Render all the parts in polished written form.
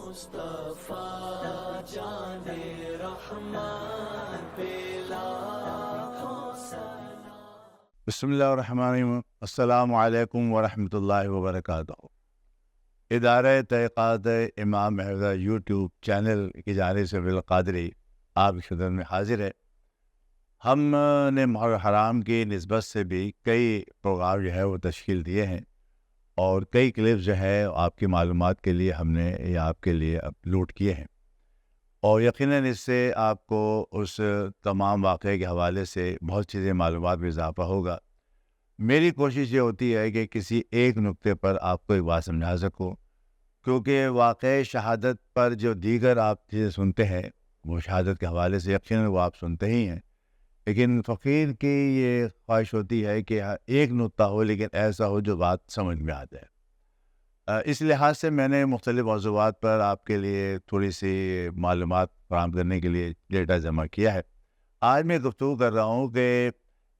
مصطفیٰ جان رحمان پہ لاکھوں سلام۔ بسم اللہ الرحمن الرحیم۔ السلام علیکم ورحمۃ اللہ وبرکاتہ۔ ادارہ تحقیقات امام حیدر یوٹیوب چینل کی جانب سے بالقادری آپ کی خدمت میں حاضر ہے۔ ہم نے محرم حرام کی نسبت سے بھی کئی پروگرام جو ہے وہ تشکیل دیے ہیں، اور کئی کلپس جو ہے آپ کی معلومات کے لیے ہم نے یہ آپ کے لیے اپلوڈ کیے ہیں، اور یقیناً اس سے آپ کو اس تمام واقعے کے حوالے سے بہت چیزیں معلومات میں اضافہ ہوگا۔ میری کوشش یہ ہوتی ہے کہ کسی ایک نقطے پر آپ کو ایک بات سمجھا سکوں، کیونکہ واقع شہادت پر جو دیگر آپ چیزیں سنتے ہیں وہ شہادت کے حوالے سے یقیناً وہ آپ سنتے ہی ہیں، لیکن فقیر کی یہ خواہش ہوتی ہے کہ ایک نقطہ ہو لیکن ایسا ہو جو بات سمجھ میں آ جائے۔ اس لحاظ سے میں نے مختلف موضوعات پر آپ کے لیے تھوڑی سی معلومات فراہم کرنے کے لیے ڈیٹا جمع کیا ہے۔ آج میں گفتگو کر رہا ہوں کہ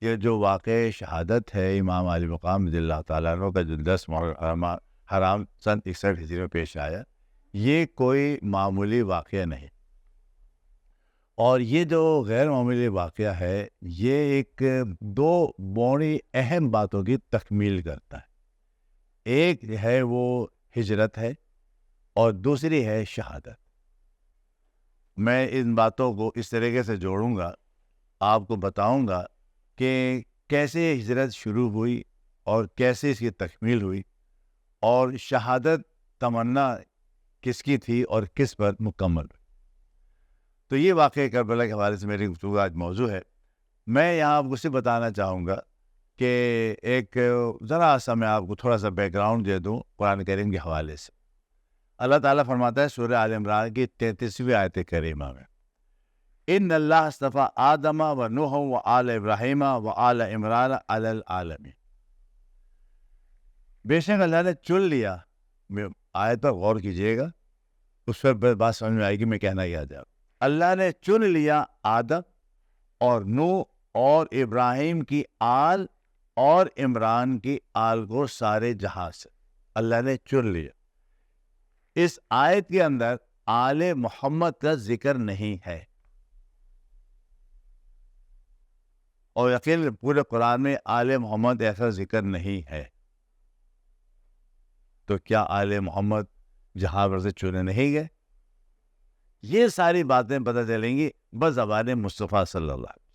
یہ جو واقع شہادت ہے امام علی مقام رضی اللہ تعالیٰ عنہ کا، جو 10 محرم حرام سن 61 ہجری میں پیش آیا، یہ کوئی معمولی واقعہ نہیں، اور یہ جو غیر معمولی واقعہ ہے یہ ایک دو بڑی اہم باتوں کی تکمیل کرتا ہے۔ ایک ہے وہ ہجرت ہے، اور دوسری ہے شہادت۔ میں ان باتوں کو اس طریقے سے جوڑوں گا، آپ کو بتاؤں گا کہ کیسے ہجرت شروع ہوئی اور کیسے اس کی تکمیل ہوئی، اور شہادت تمنا کس کی تھی اور کس پر مکمل ہوئی۔ تو یہ واقعہ کربلا کے حوالے سے میری گفتگو آج موضوع ہے۔ میں یہاں آپ کو صرف بتانا چاہوں گا کہ ایک ذرا سا میں آپ کو تھوڑا سا بیک گراؤنڈ دے دوں قرآن کریم کے حوالے سے۔ اللہ تعالیٰ فرماتا ہے سورہ آل عمران کی 33ویں آیت کریمہ میں، ان اللہ اصطفیٰ آدم و نوح و آل ابراہیم و آل عمران علی العالمین۔ بے شک اللہ نے چن لیا، آیت پر غور کیجئے گا، اس پر بات سمجھ میں آئے گی میں کہنا کیا جا۔ اللہ نے چن لیا آدم اور نوح اور ابراہیم کی آل اور عمران کی آل کو سارے جہاں سے اللہ نے چن لیا۔ اس آیت کے اندر آل محمد کا ذکر نہیں ہے، اور یقین پورے قرآن میں آل محمد ایسا ذکر نہیں ہے۔ تو کیا آل محمد جہاں پر سے چنے نہیں گئے؟ یہ ساری باتیں پتہ چلیں گی بزبان مصطفیٰ صلی اللہ علیہ وسلم۔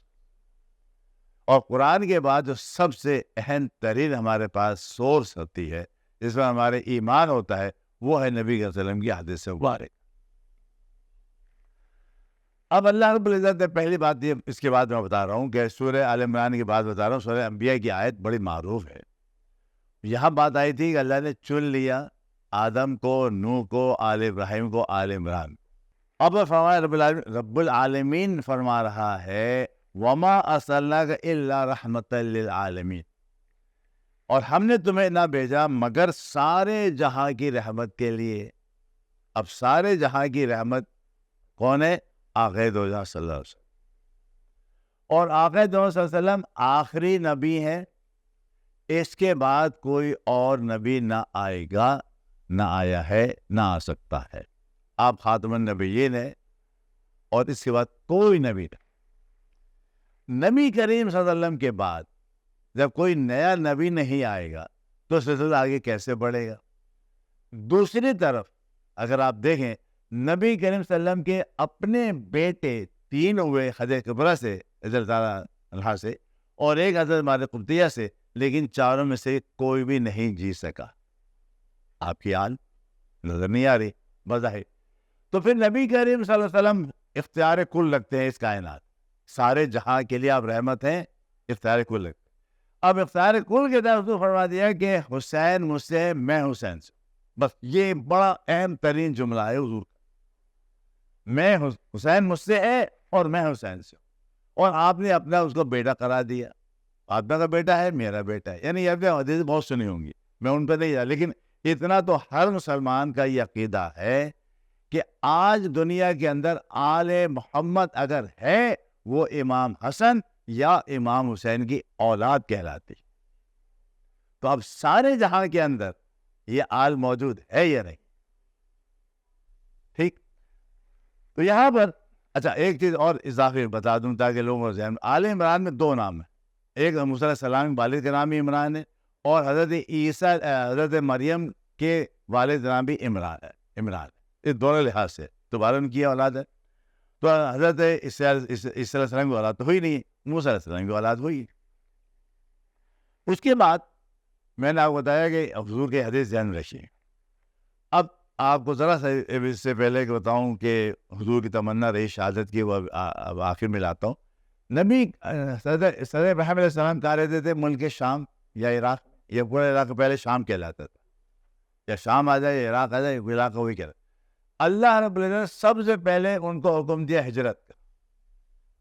اور قرآن کے بعد جو سب سے اہم ترین ہمارے پاس سورس ہوتی ہے جس میں ہمارے ایمان ہوتا ہے، وہ ہے نبی صلی اللہ علیہ وسلم کی حدیث مبارک۔ اب اللہ رب العزت نے پہلی بات یہ، اس کے بعد میں بتا رہا ہوں کہ سورہ آل عمران کی بات بتا رہا ہوں، سورہ انبیاء کی آیت بڑی معروف ہے۔ یہاں بات آئی تھی کہ اللہ نے چن لیا آدم کو، نوح کو، آل ابراہیم کو، آل عمران۔ اب فرمایا رب العالمین فرما رہا ہے وما ارسلناک الا رحمۃ للعالمین، اور ہم نے تمہیں نہ بھیجا مگر سارے جہاں کی رحمت کے لیے۔ اب سارے جہاں کی رحمت کون ہے؟ آقا دو جہاں صلی اللہ علیہ وسلم، اور آقا دو صلی اللہ علیہ وسلم آخری نبی ہے، اس کے بعد کوئی اور نبی نہ آئے گا، نہ آیا ہے، نہ آ سکتا ہے۔ آپ خاتم النبیین ہیں، اور اس کے بعد کوئی نبی نہیں۔ نبی کریم صلی اللہ علیہ وسلم کے بعد جب کوئی نیا نبی نہیں آئے گا تو سلسلہ آگے کیسے بڑھے گا؟ دوسری طرف اگر آپ دیکھیں، نبی کریم صلی اللہ علیہ وسلم کے اپنے بیٹے 3 ہوئے، حضرت کبریٰ سے، حضرت عنہا سے، اور ایک حضرت ماریا قبطیہ سے، لیکن چاروں میں سے کوئی بھی نہیں جی سکا۔ آپ کی آل نظر نہیں آ رہی بظاہر۔ تو پھر نبی کریم صلی اللہ علیہ وسلم اختیار کل رکھتے ہیں اس کائنات، سارے جہاں کے لیے آپ رحمت ہیں، اختیار کل رکھتے ہیں۔ اب اختیار کل کے تحت فرما دیا کہ حسین مجھ سے ہے، میں حسین سے، بس یہ بڑا اہم ترین جملہ ہے حضور کا۔ میں حسین مجھ سے ہے اور میں حسین سے ہوں، اور آپ نے اپنا اس کو بیٹا قرار دیا۔ آپ کا بیٹا ہے، میرا بیٹا ہے، یعنی یہ حدیث بہت سنی ہوں گی، میں ان پہ نہیں جا، لیکن اتنا تو ہر مسلمان کا یہ عقیدہ ہے کہ آج دنیا کے اندر آل محمد اگر ہے وہ امام حسن یا امام حسین کی اولاد کہلاتی۔ تو اب سارے جہاں کے اندر یہ آل موجود ہے یا نہیں؟ ٹھیک. تو یہاں پر اچھا ایک چیز اور اضافی بتا دوں تاکہ لوگوں کو ذہن. آل عمران میں 2 نام ہیں. ایک موسیٰ علیہ السلام کے والد کا نام بھی عمران ہے, اور حضرت عیسیٰ حضرت مریم کے والد کا نام بھی عمران ہے. اس دونوں لحاظ سے دوبارہ ان کی اولاد ہے. تو حضرت عیسیٰ علیہ السلام کی اولاد تو ہوئی نہیں, موسیٰ علیہ السلام کی اولاد ہوئی. اس کے بعد میں نے آپ کو بتایا کہ حضور کے حدیث ذہن میں رکھیے. اب آپ کو ذرا سا اس سے پہلے کہ بتاؤں کہ حضور کی تمنا رہی شہادت کی, وہ اب آخر میں لاتا ہوں. نبی صدر ابراہیم علیہ السلام کہا رہتے تھے ملک شام یا عراق, یہ پورا علاقہ پہلے شام کہلاتا تھا, یا شام آ جائے یا عراق آ جائے, وہ علاقہ وہی کہلاتا. اللہ رب العزت سب سے پہلے ان کو حکم دیا ہجرت کا.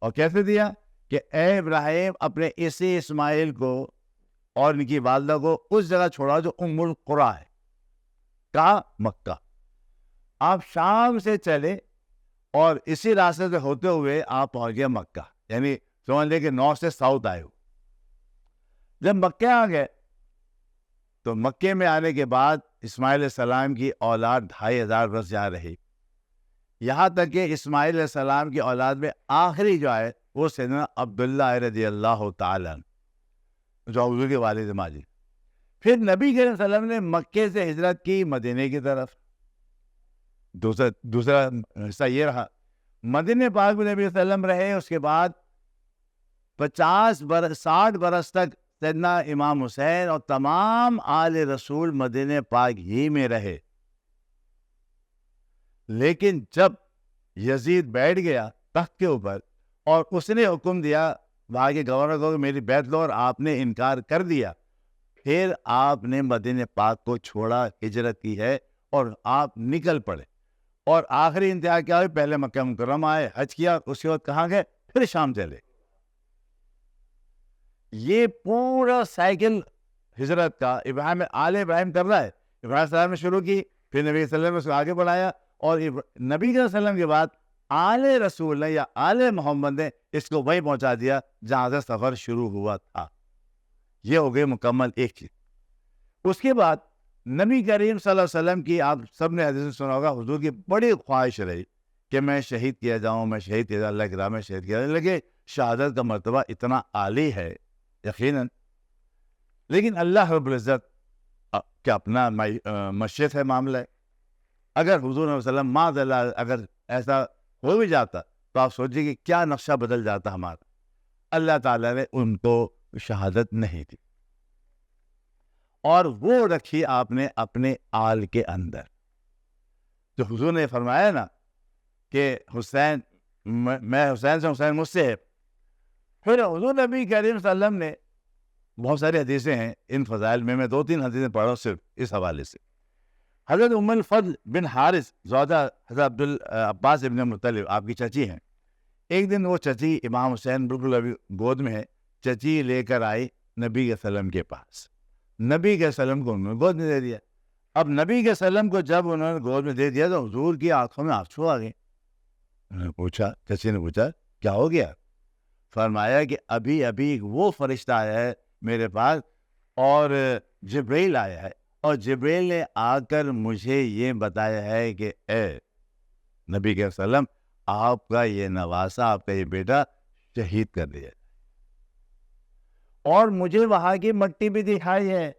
اور کیسے دیا کہ اے ابراہیم اپنے اسی اسماعیل کو اور ان کی والدہ کو اس جگہ چھوڑا جو ام القریٰ ہے, کہا مکہ. آپ شام سے چلے اور اسی راستے سے ہوتے ہوئے آپ پہنچ گئے مکہ, یعنی سمجھ لیں کہ نارتھ سے ساؤتھ آئے ہو. جب مکہ آ گئے تو مکے میں آنے کے بعد اسماعیل علیہ السلام کی اولاد 2500 برس جہاں رہی, یہاں تک کہ اسماعیل علیہ السلام کی اولاد میں آخری جو آئے وہ سیدنا عبداللہ رضی اللہ تعالیٰ جو حضور کے والد ماجد. پھر نبی کریم صلی اللہ علیہ وسلم نے مکے سے ہجرت کی مدینے کی طرف. دوسرا حصہ یہ رہا, مدینے پاک میں نبی صلی اللہ علیہ وسلم رہے. اس کے بعد 60 برس تک سیدنا امام حسین اور تمام آل رسول مدینے پاک ہی میں رہے. لیکن جب یزید بیٹھ گیا تخت کے اوپر اور اس نے حکم دیا وہاں کے گورنر کو کہ میری بیعت لو, اور آپ نے انکار کر دیا, پھر آپ نے مدینے پاک کو چھوڑا, ہجرت کی ہے اور آپ نکل پڑے. اور آخری انتہا کیا ہوئی, پہلے مکہ مکرمہ آئے, حج کیا, اس کے بعد کہاں گئے, پھر شام چلے. یہ پورا سائیکل ہجرت کا آل ابراہیم کر رہا ہے. ابراہیم السلام نے شروع کی, پھر نبی صلی اللہ علیہ وسلم نے اس کو آگے بڑھایا, اور نبی صلی اللہ علیہ وسلم کے بعد آل رسول نے یا آل محمد نے اس کو وہیں پہنچا دیا جہاں سے سفر شروع ہوا تھا. یہ ہو گئی مکمل ایک چیز. اس کے بعد نبی کریم صلی اللہ علیہ وسلم کی, آپ سب نے حدیث سنا ہوگا, حضور کی بڑی خواہش رہی کہ میں شہید کیا جاؤں, میں شہید کیا جاؤں, اللہ کی راہ میں شہید کیا جاؤں. لیکن شہادت کا مرتبہ اتنا عالی ہے یقیناً, لیکن اللہ رب العزت کا اپنا مشیت ہے, معاملہ ہے. اگر حضور صلی اللہ علیہ وسلم معاذ اللہ اگر ایسا ہو بھی جاتا تو آپ سوچیے کہ کیا نقشہ بدل جاتا ہمارا. اللہ تعالیٰ نے ان کو شہادت نہیں دی, اور وہ رکھی آپ نے اپنے آل کے اندر. جو حضور نے فرمایا نا کہ حسین, میں حسین سے, حسین مجھ سے ہے. پھر حضور نبی کریم صلی اللہ علیہ وسلم نے بہت ساری حدیثیں ہیں ان فضائل میں 2-3 حدیثیں پڑھا ہوں صرف اس حوالے سے. حضرت ام الفضل بن حارث زوجہ حضرت عباس ابن مطلب, آپ کی چچی ہیں. ایک دن وہ چچی, امام حسین بالکل ابھی گود میں ہے, چچی لے کر آئی نبی کے وسلم کے پاس. نبی کے وسلم کو انہوں نے گود میں دے دیا. اب نبی کے وسلم کو جب انہوں نے گود میں دے دیا تو حضور کی آنکھوں میں آنسو آ گئے. انہوں نے پوچھا, چچی نے پوچھا کیا ہو گیا؟ فرمایا کہ ابھی وہ فرشتہ آیا ہے میرے پاس, اور جبریل آیا ہے, اور جبریل نے آ کر مجھے یہ بتایا ہے کہ اے نبی کے وسلم, آپ کا یہ نواسا, آپ کا یہ بیٹا شہید کر دیا. اور مجھے وہاں کی مٹی بھی دکھائی ہے,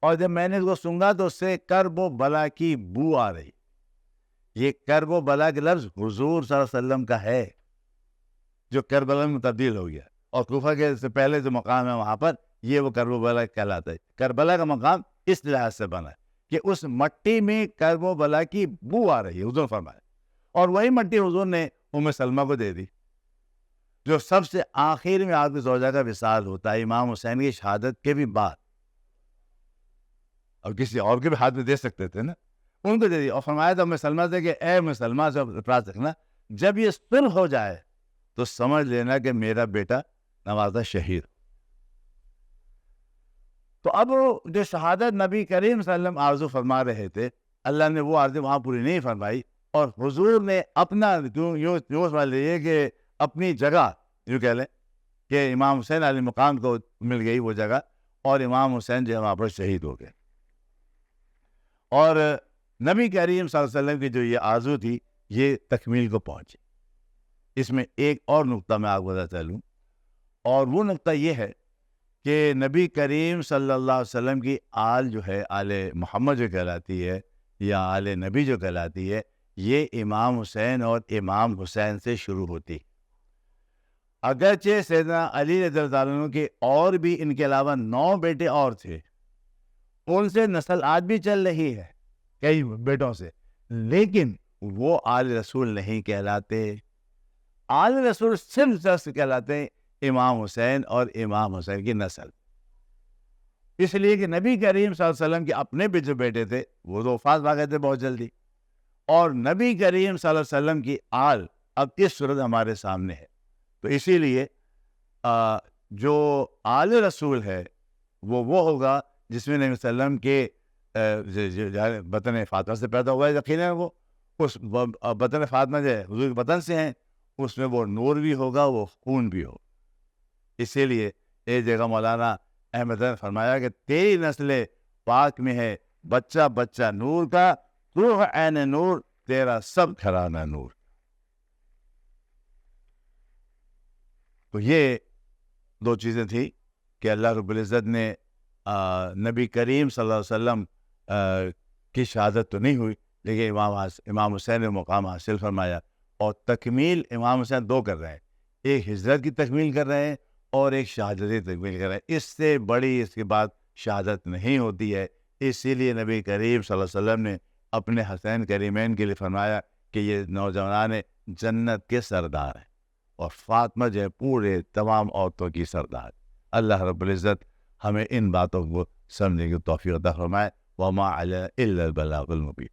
اور جب میں نے اس کو سونگا تو اس سے کرب و بلا کی بو آ رہی. یہ کرب و بلا کے لفظ حضور صلی اللہ علیہ وسلم کا ہے جو کربلا میں تبدیل ہو گیا, اور کوفہ کے سے پہلے جو مقام ہے وہاں پر یہ وہ کرب و بلا کہلاتا ہے. کربلا کا مقام اس لحاظ سے بنا ہے کہ اس مٹی میں کرب و بلا کی بو آ رہی ہے, حضور فرمایا. اور وہی مٹی حضور نے ام سلمہ کو دے دی, جو سب سے آخر میں آپ کی زوجہ کا وصال ہوتا ہے امام حسین کی شہادت کے بھی بعد. اور کسی اور کے بھی ہاتھ میں دے سکتے تھے نا, ان کو دے دی. اور فرمایا تھا ام سلمہ سے کہ اے ام سلمہ سے اپراز رکھنا, جب یہ صلح ہو جائے تو سمجھ لینا کہ میرا بیٹا نوازہ شہید. تو اب جو شہادت نبی کریم صلی اللہ علیہ وسلم آرزو فرما رہے تھے, اللہ نے وہ آرزو وہاں پوری نہیں فرمائی, اور حضور نے اپنا یوں سمجھ لیجیے کہ اپنی جگہ یوں کہہ لیں کہ امام حسین علیہ مقام کو مل گئی وہ جگہ, اور امام حسین جو ہے وہاں پر شہید ہو گئے. اور نبی کریم صلی اللہ علیہ وسلم کی جو یہ آرزو تھی یہ تکمیل کو پہنچے۔ اس میں ایک اور نقطہ میں آپ کو بتاتا چلوں، اور وہ نقطہ یہ ہے کہ نبی کریم صلی اللہ علیہ وسلم کی آل جو ہے، آل محمد جو کہلاتی ہے یا آل نبی جو کہلاتی ہے، یہ امام حسین اور امام حسین سے شروع ہوتی۔ اگرچہ سیدنا علی رضی اللہ عنہ کے اور بھی ان کے علاوہ 9 بیٹے اور تھے، ان سے نسل آج بھی چل رہی ہے کئی بیٹوں سے، لیکن وہ آل رسول نہیں کہلاتے۔ آل رسول صرف کہلاتے ہیں امام حسین اور امام حسین کی نسل، اس لیے کہ نبی کریم صلی اللہ علیہ وسلم کے اپنے بھی جو بیٹے تھے وہ تو وفات پا گئے تھے بہت جلدی، اور نبی کریم صلی اللہ علیہ وسلم کی آل اب اس صورت ہمارے سامنے ہے۔ تو اسی لیے جو آل رسول ہے وہ ہوگا جس میں نبی صلی اللہ علیہ وسلم کے بطن فاطمہ سے پیدا ہوا ہے، یقیناً وہ اس بطن فاطمہ جو حضور کے بطن سے ہیں، اس میں وہ نور بھی ہوگا، وہ خون بھی ہوگا۔ اسی لیے ایک جگہ مولانا احمد نے فرمایا کہ تیری نسل پاک میں ہے بچہ بچہ نور کا، تو ہے عین نور تیرا سب گھرانہ نور۔ تو یہ 2 چیزیں تھیں کہ اللہ رب العزت نے نبی کریم صلی اللہ علیہ وسلم کی شہادت تو نہیں ہوئی، لیکن امام حسین نے مقام حاصل فرمایا، اور تکمیل امام حسین 2 کر رہے ہیں، ایک ہجرت کی تکمیل کر رہے ہیں اور ایک شہادت کی تکمیل کر رہے ہیں۔ اس سے بڑی اس کے بعد شہادت نہیں ہوتی ہے، اسی لیے نبی کریم صلی اللہ علیہ وسلم نے اپنے حسین کریمین کے لیے فرمایا کہ یہ نوجوان جنت کے سردار ہیں، اور فاطمہ جو ہے پورے تمام عورتوں کی سردار۔ اللہ رب العزت ہمیں ان باتوں کو سمجھنے کی توفیق عطا فرمائے۔ وما علینا الا البلاغ المبین۔